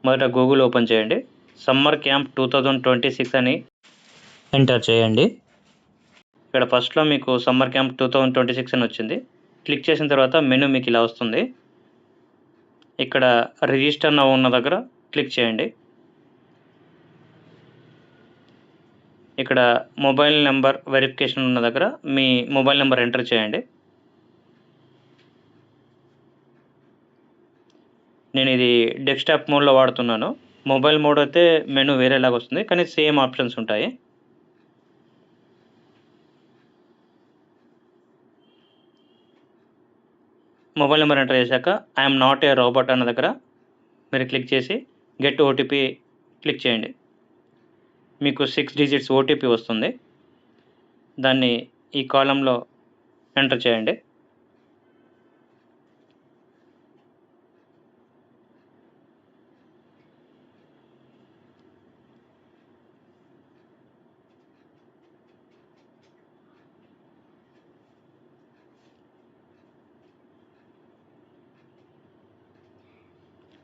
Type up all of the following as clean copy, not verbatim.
మొదట Google open చేయండి. Summer camp 2026 అని ఎంటర్ చేయండి. ఇక్కడ ఫస్ట్లో మీకు సమ్మర్ క్యాంప్ 2026 అని వచ్చింది. క్లిక్ చేసిన తర్వాత మెనూ మీకు ఇలా వస్తుంది. ఇక్కడ రిజిస్టర్ నౌ ఉన్న దగ్గర క్లిక్ చేయండి. ఇక్కడ మొబైల్ నెంబర్ వెరిఫికేషన్ ఉన్న దగ్గర మీ మొబైల్ నెంబర్ ఎంటర్ చేయండి. నేను ఇది డెస్క్టాప్ మోడ్లో వాడుతున్నాను. మొబైల్ మోడ్ అయితే మెనూ వేరేలాగా వస్తుంది, కానీ సేమ్ ఆప్షన్స్ ఉంటాయి. మొబైల్ నెంబర్ ఎంటర్ చేశాక ఐఎమ్ నాట్ ఏ రోబోట్ అన్న దగ్గర మీరు క్లిక్ చేసి గెట్ ఓటీపీ క్లిక్ చేయండి. మీకు 6 డిజిట్స్ ఓటీపీ వస్తుంది. దాన్ని ఈ కాలంలో ఎంటర్ చేయండి.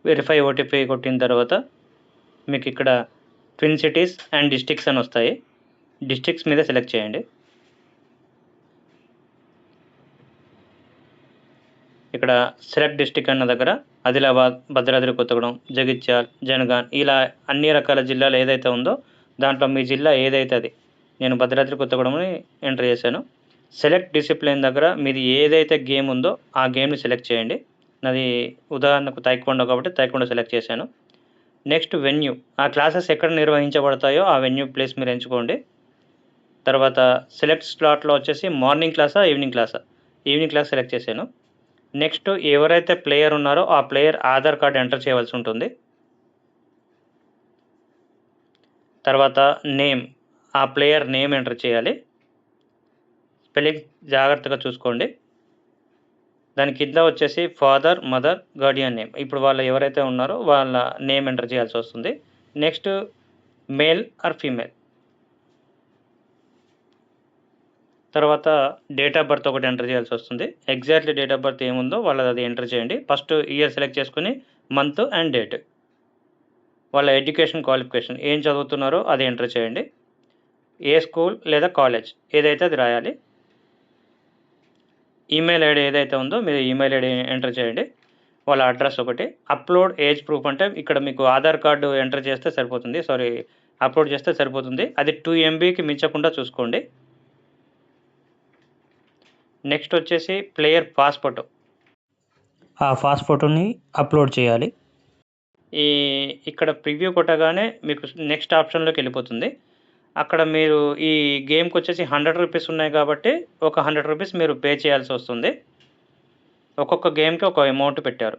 వెరిఫై ఓటీపీ కొట్టిన తర్వాత మీకు ఇక్కడ ట్విన్ సిటీస్ అండ్ డిస్ట్రిక్ట్స్ అని వస్తాయి. డిస్ట్రిక్ట్స్ మీద సెలెక్ట్ చేయండి. ఇక్కడ సెలెక్ట్ డిస్ట్రిక్ట్ అన్న దగ్గర ఆదిలాబాద్, భద్రాద్రి కొత్తగూడెం, జగిత్యాల, జనగాం ఇలా అన్ని రకాల జిల్లాలు ఏదైతే ఉందో దాంట్లో మీ జిల్లా ఏదైతే అది. నేను భద్రాద్రి కొత్తగూడెంని ఎంటర్ చేశాను. సెలెక్ట్ డిసిప్లిన్ దగ్గర మీది ఏదైతే గేమ్ ఉందో ఆ గేమ్ని సెలెక్ట్ చేయండి. నాది ఉదాహరణకు తైక్వాండో కాబట్టి తైక్వాండో సెలెక్ట్ చేశాను. నెక్స్ట్ వెన్యూ, ఆ క్లాసెస్ ఎక్కడ నిర్వహించబడతాయో ఆ వెన్యూ ప్లేస్ మీరు ఎంచుకోండి. తర్వాత సెలెక్ట్ స్లాట్లో వచ్చేసి మార్నింగ్ క్లాసా ఈవినింగ్ క్లాసా, ఈవినింగ్ క్లాస్ సెలెక్ట్ చేశాను. నెక్స్ట్ ఎవరైతే ప్లేయర్ ఉన్నారో ఆ ప్లేయర్ ఆధార్ కార్డ్ ఎంటర్ చేయవలసి ఉంటుంది. తర్వాత నేమ్, ఆ ప్లేయర్ నేమ్ ఎంటర్ చేయాలి. స్పెల్లింగ్ జాగ్రత్తగా చూసుకోండి. దాని కింద వచ్చేసి ఫాదర్, మదర్, గార్డియన్ నేమ్, ఇప్పుడు వాళ్ళు ఎవరైతే ఉన్నారో వాళ్ళ నేమ్ ఎంటర్ చేయాల్సి వస్తుంది. Next male or female. తర్వాత డేట్ ఆఫ్ బర్త్ ఒకటి ఎంటర్ చేయాల్సి వస్తుంది. ఎగ్జాక్ట్లీ డేట్ ఆఫ్ బర్త్ ఏముందో వాళ్ళది అది ఎంటర్ చేయండి. ఫస్ట్ ఇయర్ సెలెక్ట్ చేసుకుని మంత్ అండ్ డేట్, వాళ్ళ ఎడ్యుకేషన్ క్వాలిఫికేషన్ ఏం చదువుతున్నారో అది ఎంటర్ చేయండి. ఏ స్కూల్ లేదా కాలేజ్ ఏదైతే అది రాయాలి. ఈమెయిల్ ఐడి ఏదైతే ఉందో మీరు ఈమెయిల్ ఐడి ఎంటర్ చేయండి. వాళ్ళ అడ్రస్ ఒకటి. అప్లోడ్ ఏజ్ ప్రూఫ్ అంటే ఇక్కడ మీకు ఆధార్ కార్డు ఎంటర్ చేస్తే సరిపోతుంది, అప్లోడ్ చేస్తే సరిపోతుంది. అది 2 MBకి మించకుండా చూసుకోండి. నెక్స్ట్ వచ్చేసి ప్లేయర్ పాస్ ఫోటో, ఆ పాస్ ఫోటోని అప్లోడ్ చేయాలి. ఇక్కడ ప్రివ్యూ కొట్టగానే మీకు నెక్స్ట్ ఆప్షన్లోకి వెళ్ళిపోతుంది. అక్కడ మీరు ఈ గేమ్కి వచ్చేసి 100 రూపీస్ ఉన్నాయి కాబట్టి ఒక 100 రూపీస్ మీరు పే చేయాల్సి వస్తుంది. ఒక్కొక్క గేమ్కి ఒక అమౌంట్ పెట్టారు.